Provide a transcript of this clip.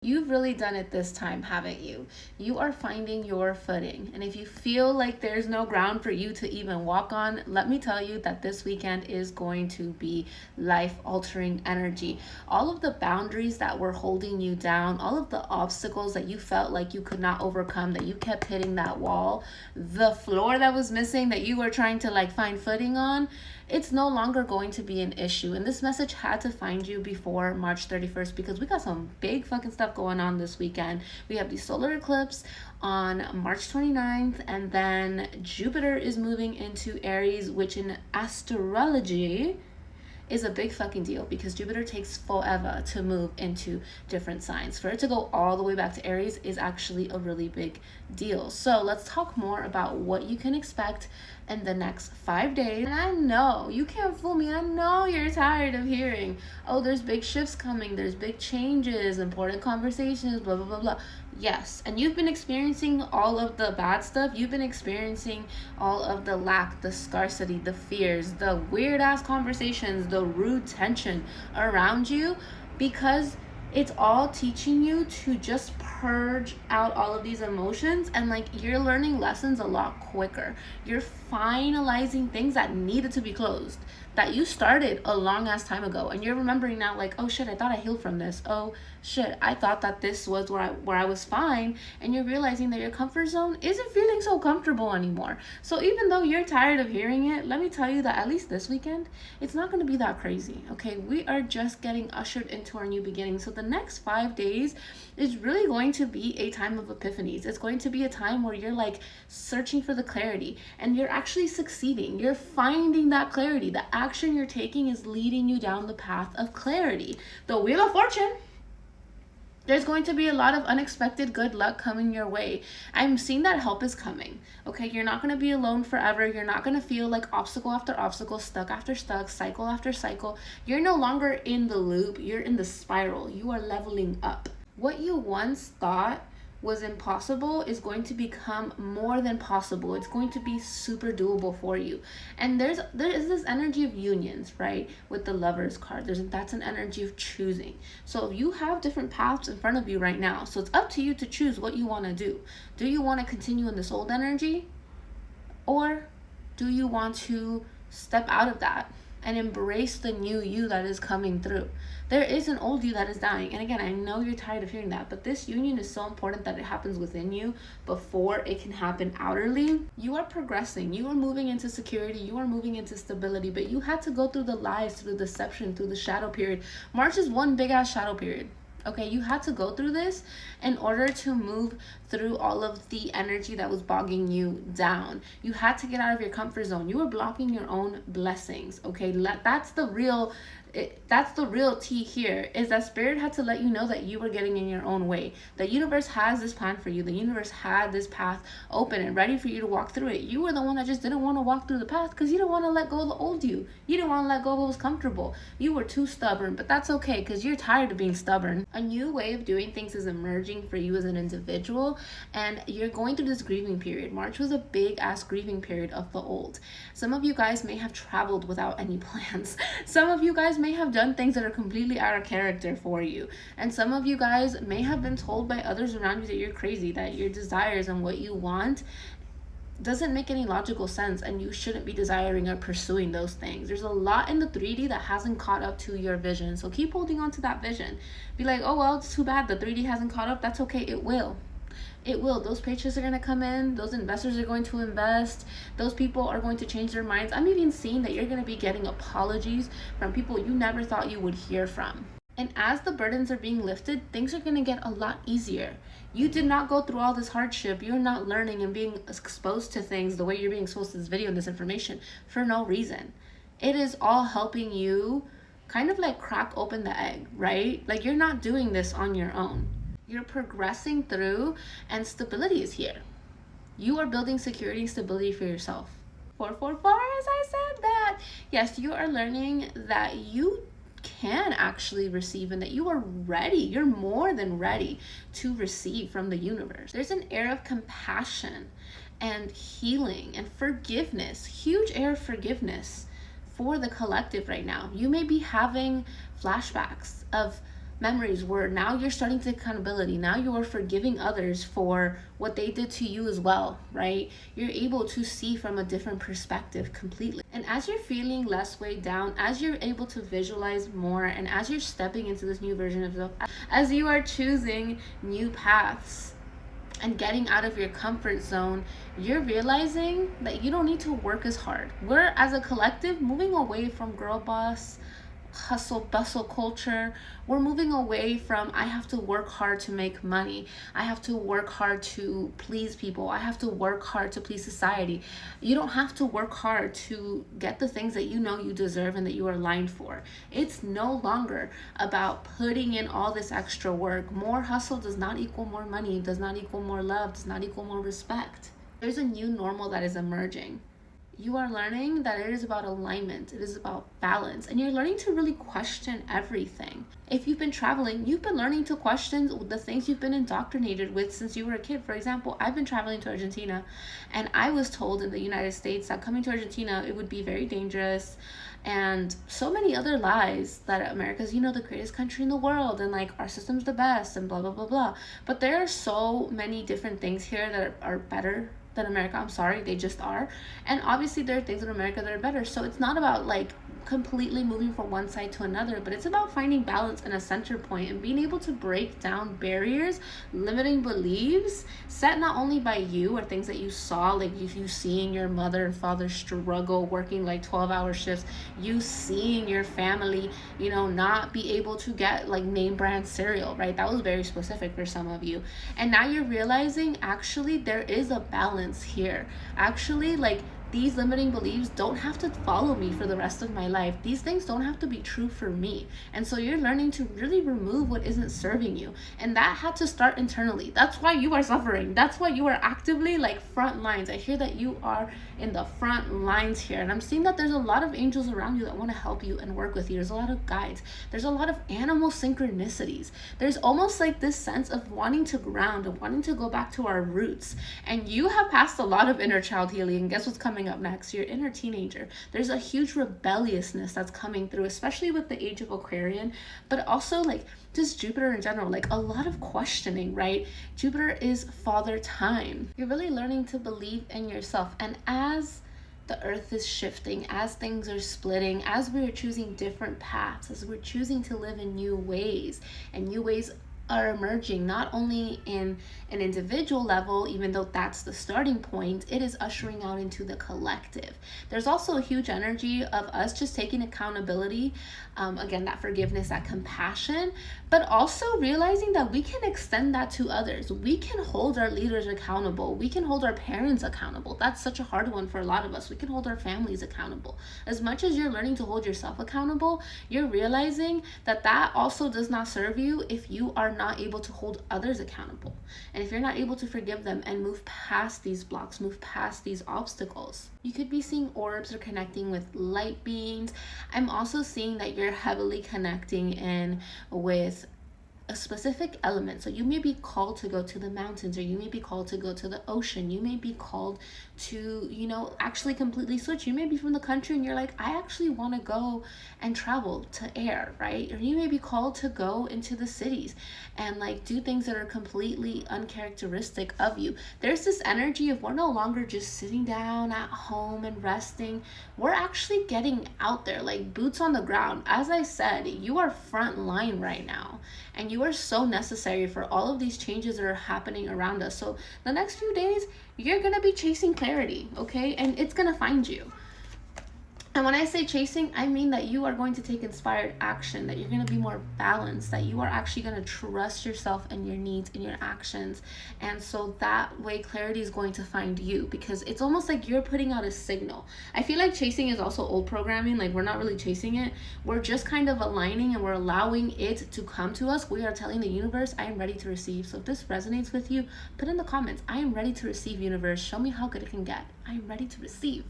You've really done it this time, haven't you? You are finding your footing. And if you feel like there's no ground for you to even walk on, let me tell you that this weekend is going to be life-altering energy. All of the boundaries that were holding you down, all of the obstacles that you felt like you could not overcome, that you kept hitting that wall, the floor that was missing that you were trying to like find footing on, it's no longer going to be an issue. And this message had to find you before March 31st because we got some big fucking stuff going on this weekend. We have the solar eclipse on March 29th, and then Jupiter is moving into Aries, which in astrology is a big fucking deal because Jupiter takes forever to move into different signs. For it to go all the way back to Aries is actually a really big deal. So let's talk more about what you can expect in the next 5 days. And I know, you can't fool me, I know you're tired of hearing, oh, there's big shifts coming, there's big changes, important conversations, blah, blah, blah, blah. Yes, and you've been experiencing all of the bad stuff. You've been experiencing all of the lack, the scarcity, the fears, the weird ass conversations, the rude tension around you, because it's all teaching you to just purge out all of these emotions, and like you're learning lessons a lot quicker. You're finalizing things that needed to be closed, that you started a long ass time ago, and you're remembering now like, oh shit, I thought I healed from this. Oh shit, I thought that this was where I was fine, and you're realizing that your comfort zone isn't feeling so comfortable anymore. So even though you're tired of hearing it, let me tell you that at least this weekend, it's not going to be that crazy, okay? We are just getting ushered into our new beginning. So the next 5 days is really going to be a time of epiphanies. It's going to be a time where you're like searching for the clarity, and you're actually succeeding. You're finding that clarity. The action you're taking is leading you down the path of clarity. The Wheel of Fortune. There's going to be a lot of unexpected good luck coming your way. I'm seeing that help is coming. Okay, you're not going to be alone forever. You're not going to feel like obstacle after obstacle, stuck after stuck, cycle after cycle. You're no longer in the loop. You're in the spiral. You are leveling up. What you once thought was impossible is going to become more than possible. It's going to be super doable for you. And there is this energy of unions, right? With the Lovers card. That's an energy of choosing. So if you have different paths in front of you right now, so it's up to you to choose what you want to do. Do you want to continue in this old energy? Or do you want to step out of that and embrace the new you that is coming through? There is an old you that is dying. And again, I know you're tired of hearing that, but this union is so important that it happens within you before it can happen outwardly. You are progressing. You are moving into security. You are moving into stability, but you had to go through the lies, through the deception, through the shadow period. March is one big ass shadow period. Okay, you had to go through this in order to move through all of the energy that was bogging you down. You had to get out of your comfort zone. You were blocking your own blessings. Okay, that's the real tea here, is that Spirit had to let you know that you were getting in your own way. The universe has this plan for you. The universe had this path open and ready for you to walk through it. You were the one that just didn't want to walk through the path because you didn't want to let go of the old you. You didn't want to let go of what was comfortable. You were too stubborn, but that's okay because you're tired of being stubborn. A new way of doing things is emerging for you as an individual, and you're going through this grieving period. March was a big ass grieving period of the old. Some of you guys may have traveled without any plans. Some of you guys may have done things that are completely out of character for you, and some of you guys may have been told by others around you that you're crazy, that your desires and what you want doesn't make any logical sense, and you shouldn't be desiring or pursuing those things. There's a lot in the 3D that hasn't caught up to your vision, so keep holding on to that vision. Be like, oh well, it's too bad the 3D hasn't caught up. That's okay. It will. Those paychecks are going to come in. Those investors are going to invest. Those people are going to change their minds. I'm even seeing that you're going to be getting apologies from people you never thought you would hear from. And as the burdens are being lifted, things are going to get a lot easier. You did not go through all this hardship. You're not learning and being exposed to things the way you're being exposed to this video and this information for no reason. It is all helping you kind of like crack open the egg, right? Like you're not doing this on your own. You're progressing through, and stability is here. You are building security and stability for yourself. 444, as I said that. Yes, you are learning that you can actually receive, and that you are ready. You're more than ready to receive from the universe. There's an air of compassion and healing and forgiveness, huge air of forgiveness for the collective right now. You may be having flashbacks of memories where now you're starting to take accountability. Now you are forgiving others for what they did to you as well, right? You're able to see from a different perspective completely. And as you're feeling less weighed down, as you're able to visualize more, and as you're stepping into this new version of yourself, as you are choosing new paths and getting out of your comfort zone, you're realizing that you don't need to work as hard. We're, as a collective, moving away from girl boss, hustle bustle culture. We're moving away from I have to work hard to make money, I have to work hard to please people, I have to work hard to please society. You don't have to work hard to get the things that you know you deserve and that you are aligned for. It's no longer about putting in all this extra work. More hustle does not equal more money, does not equal more love, does not equal more respect. There's a new normal that is emerging. You are learning that it is about alignment, it is about balance, and you're learning to really question everything. If you've been traveling, you've been learning to question the things you've been indoctrinated with since you were a kid. For example, I've been traveling to Argentina, and I was told in the United States that coming to Argentina, it would be very dangerous, and so many other lies that America's, you know, the greatest country in the world, and like our system's the best, and blah, blah, blah, blah. But there are so many different things here that are better than America. I'm sorry, they just are. And obviously there are things in America that are better. So it's not about like completely moving from one side to another, but it's about finding balance and a center point and being able to break down barriers, limiting beliefs set not only by you or things that you saw, like you seeing your mother and father struggle working like 12-hour shifts, you seeing your family, you know, not be able to get like name brand cereal, right? That was very specific for some of you. And now you're realizing actually there is a balance here. Actually, like, these limiting beliefs don't have to follow me for the rest of my life. These things don't have to be true for me. And so you're learning to really remove what isn't serving you. And that had to start internally. That's why you are suffering. That's why you are actively like front lines. I hear that you are in the front lines here. And I'm seeing that there's a lot of angels around you that want to help you and work with you. There's a lot of guides. There's a lot of animal synchronicities. There's almost like this sense of wanting to ground and wanting to go back to our roots. And you have passed a lot of inner child healing. And guess what's coming up next? Your inner teenager. There's a huge rebelliousness that's coming through, especially with the age of Aquarian, but also like just Jupiter in general, like a lot of questioning, right? Jupiter is father time. You're really learning to believe in yourself. And as the earth is shifting, as things are splitting, as we're choosing different paths, as we're choosing to live in new ways, and new ways are emerging, not only in an individual level, even though that's the starting point, it is ushering out into the collective. There's also a huge energy of us just taking accountability, again, that forgiveness, that compassion, but also realizing that we can extend that to others. We can hold our leaders accountable. We can hold our parents accountable. That's such a hard one for a lot of us. We can hold our families accountable. As much as you're learning to hold yourself accountable, you're realizing that that also does not serve you if you are not able to hold others accountable. And if you're not able to forgive them and move past these blocks, move past these obstacles. You could be seeing orbs or connecting with light beings. I'm also seeing that you're heavily connecting in with a specific element. So you may be called to go to the mountains, or you may be called to go to the ocean. You may be called to, you know, actually completely switch. You may be from the country and you're like, I actually want to go and travel to air, right? Or you may be called to go into the cities and like do things that are completely uncharacteristic of you. There's this energy of we're no longer just sitting down at home and resting. We're actually getting out there, like boots on the ground. As I said, you are front line right now, and you are so necessary for all of these changes that are happening around us. So the next few days, you're going to be chasing clarity, okay? And it's going to find you. And when I say chasing, I mean that you are going to take inspired action, that you're going to be more balanced, that you are actually going to trust yourself and your needs and your actions. And so that way clarity is going to find you, because it's almost like you're putting out a signal. I feel like chasing is also old programming. Like, we're not really chasing it. We're just kind of aligning and we're allowing it to come to us. We are telling the universe, I am ready to receive. So if this resonates with you, put in the comments, I am ready to receive, universe. Show me how good it can get. I am ready to receive.